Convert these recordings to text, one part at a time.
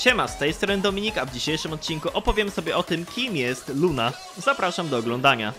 Siema, z tej strony Dominik, a w dzisiejszym odcinku opowiem sobie o tym, kim jest Luna. Zapraszam do oglądania.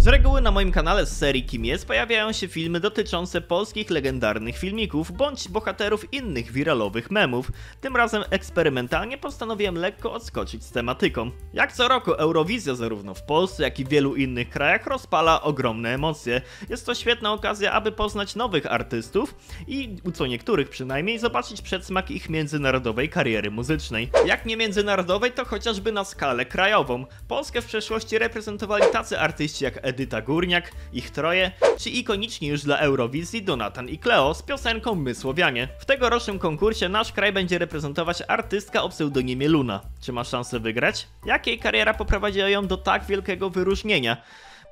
Z reguły na moim kanale z serii Kim jest pojawiają się filmy dotyczące polskich legendarnych filmików bądź bohaterów innych wiralowych memów. Tym razem eksperymentalnie postanowiłem lekko odskoczyć z tematyką. Jak co roku Eurowizja zarówno w Polsce, jak i w wielu innych krajach rozpala ogromne emocje. Jest to świetna okazja, aby poznać nowych artystów i u co niektórych przynajmniej zobaczyć przedsmak ich międzynarodowej kariery muzycznej. Jak nie międzynarodowej, to chociażby na skalę krajową. Polskę w przeszłości reprezentowali tacy artyści jak Edyta Górniak, ich troje, czy ikoniczni już dla Eurowizji Donatan i Cleo z piosenką My Słowianie. W tegorocznym konkursie nasz kraj będzie reprezentować artystka o pseudonimie Luna. Czy ma szansę wygrać? Jak jej kariera poprowadziła ją do tak wielkiego wyróżnienia?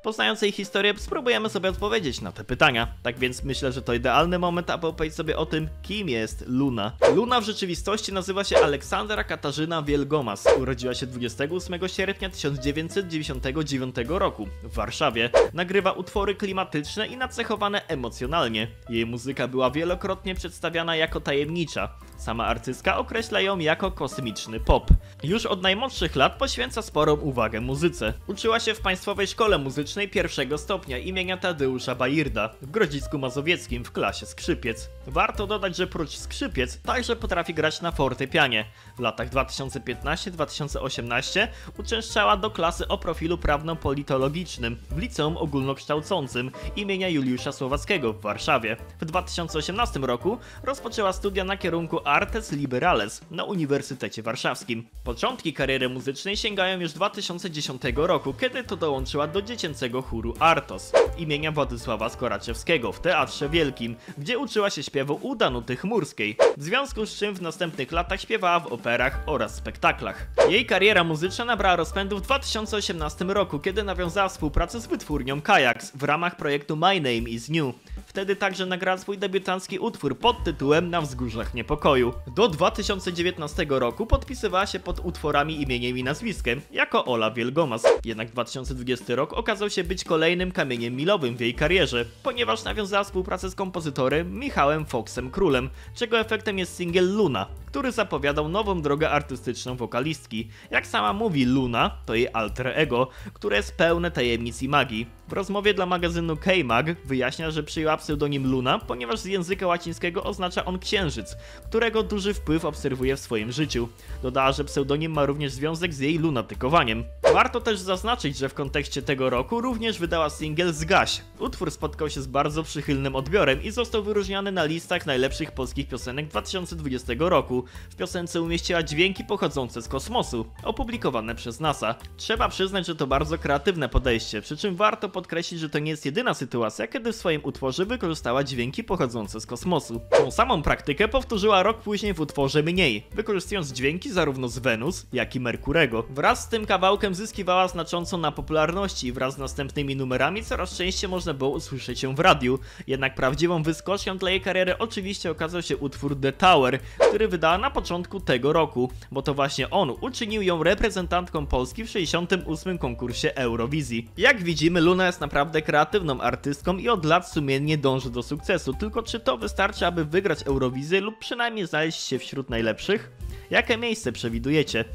Poznając jej historię, spróbujemy sobie odpowiedzieć na te pytania. Tak więc myślę, że to idealny moment, aby opowiedzieć sobie o tym, kim jest Luna. Luna w rzeczywistości nazywa się Aleksandra Katarzyna Wielgomas. Urodziła się 28 sierpnia 1999 roku w Warszawie. Nagrywa utwory klimatyczne i nacechowane emocjonalnie. Jej muzyka była wielokrotnie przedstawiana jako tajemnicza. Sama artystka określa ją jako kosmiczny pop. Już od najmłodszych lat poświęca sporą uwagę muzyce. Uczyła się w Państwowej Szkole Muzycznej pierwszego stopnia imienia Tadeusza Bajirda w Grodzisku Mazowieckim w klasie skrzypiec. Warto dodać, że prócz skrzypiec także potrafi grać na fortepianie. W latach 2015-2018 uczęszczała do klasy o profilu prawno-politologicznym w Liceum Ogólnokształcącym imienia Juliusza Słowackiego w Warszawie. W 2018 roku rozpoczęła studia na kierunku Artes Liberales na Uniwersytecie Warszawskim. Początki kariery muzycznej sięgają już 2010 roku, kiedy to dołączyła do dziecięcego chóru Artos imienia Władysława Skoraczewskiego w Teatrze Wielkim, gdzie uczyła się śpiewu u Danuty Chmurskiej, w związku z czym w następnych latach śpiewała w operach oraz spektaklach. Jej kariera muzyczna nabrała rozpędu w 2018 roku, kiedy nawiązała współpracę z wytwórnią Kajax w ramach projektu My Name Is New. Wtedy także nagrała swój debiutancki utwór pod tytułem Na wzgórzach niepokoju. Do 2019 roku podpisywała się pod utworami imieniem i nazwiskiem jako Ola Wielgomas. Jednak 2020 rok okazał się być kolejnym kamieniem milowym w jej karierze, ponieważ nawiązała współpracę z kompozytorem Michałem Foxem Królem, czego efektem jest singiel Luna, który zapowiadał nową drogę artystyczną wokalistki. Jak sama mówi, Luna to jej alter ego, które jest pełne tajemnic i magii. W rozmowie dla magazynu K-Mag wyjaśnia, że przyjęła pseudonim Luna, ponieważ z języka łacińskiego oznacza on księżyc, którego duży wpływ obserwuje w swoim życiu. Dodała, że pseudonim ma również związek z jej lunatykowaniem. Warto też zaznaczyć, że w kontekście tego roku również wydała singiel Zgaś. Utwór spotkał się z bardzo przychylnym odbiorem i został wyróżniony na listach najlepszych polskich piosenek 2020 roku. W piosence umieściła dźwięki pochodzące z kosmosu, opublikowane przez NASA. Trzeba przyznać, że to bardzo kreatywne podejście, przy czym warto podkreślić, że to nie jest jedyna sytuacja, kiedy w swoim utworze wykorzystała dźwięki pochodzące z kosmosu. Tą samą praktykę powtórzyła rok później w utworze Mniej, wykorzystując dźwięki zarówno z Wenus, jak i Merkurego. Wraz z tym kawałkiem zyskiwała znacząco na popularności i wraz z następnymi numerami coraz częściej można było usłyszeć ją w radiu. Jednak prawdziwą wyskocznią dla jej kariery oczywiście okazał się utwór The Tower, który wydała na początku tego roku, bo to właśnie on uczynił ją reprezentantką Polski w 68. konkursie Eurowizji. Jak widzimy, Luna jest naprawdę kreatywną artystką i od lat sumiennie dąży do sukcesu, tylko czy to wystarczy, aby wygrać Eurowizję lub przynajmniej znaleźć się wśród najlepszych? Jakie miejsce przewidujecie?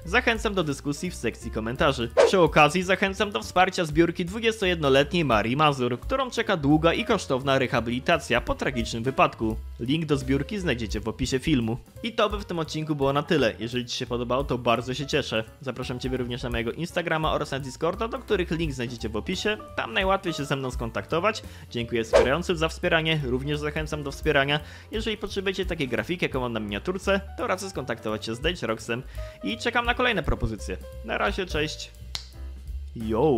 Zachęcam do dyskusji w sekcji komentarzy. Przy okazji zachęcam do wsparcia zbiórki 21-letniej Marii Mazur, którą czeka długa i kosztowna rehabilitacja po tragicznym wypadku. Link do zbiórki znajdziecie w opisie filmu. I to by w tym odcinku było na tyle. Jeżeli Ci się podobało, to bardzo się cieszę. Zapraszam Ciebie również na mojego Instagrama oraz na Discorda, do których link znajdziecie w opisie. Tam najłatwiej się ze mną skontaktować. Dziękuję wspierającym za wspieranie. Również zachęcam do wspierania. Jeżeli potrzebujecie takiej grafiki, jaką mam na miniaturce, to radzę skontaktować się z Dage Rocksem i czekam na kolejne propozycje. Na razie, cześć. Yo!